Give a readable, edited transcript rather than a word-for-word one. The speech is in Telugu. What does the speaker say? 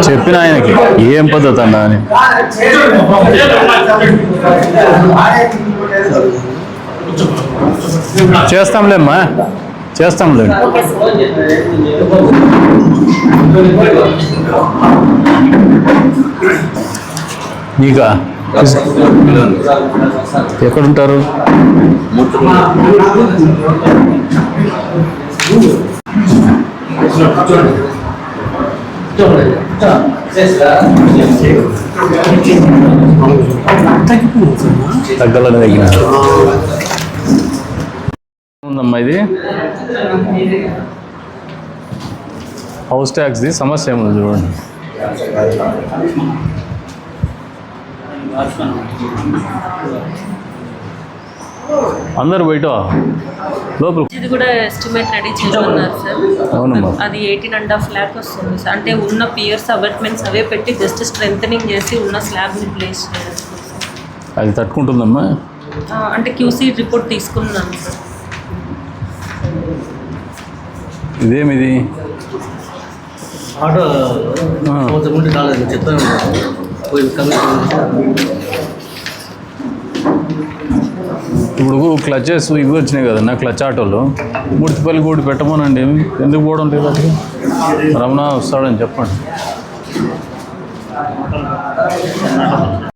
చెప్పిన ఆయనకి ఏం పద్ధతి అన్నా అని. చేస్తాంలేమ్మా, చేస్తాంలే. నీకా ఎక్కడుంటారు? తగ్గలని తగ్గిన ఉందమ్మా. ఇది హౌస్ ట్యాక్స్ది సమస్య ఏముంది చూడండి. అందరు బయట లోపల ఇది కూడా ఎస్టిమేట్ రెడీ చేయమన్నారు సార్. అవునమ్మా. అది 18.5 lakh వస్తుంది సార్. అంటే ఉన్న పియర్స్ అపార్ట్మెంట్స్ అవే పెట్టి జస్ట్ స్ట్రెంథనింగ్ చేసి ఉన్న స్లాబ్ని ప్లేస్ చేయాలి. అది తట్టుకుంటుందమ్మా. అంటే క్యూసీ రిపోర్ట్ తీసుకున్నాను సార్. ఇదేమిది ఆటో ముందు కాలేదు చెప్తాను. ఇప్పుడు క్లచెస్ ఇవి వచ్చినాయి కదన్నా, క్లచ్ ఆటోలు. ముడితిపల్లి కూడా పెట్టమనండి. ఎందుకు పోవడం లేదు? అది రమణ వస్తాడని చెప్పండి.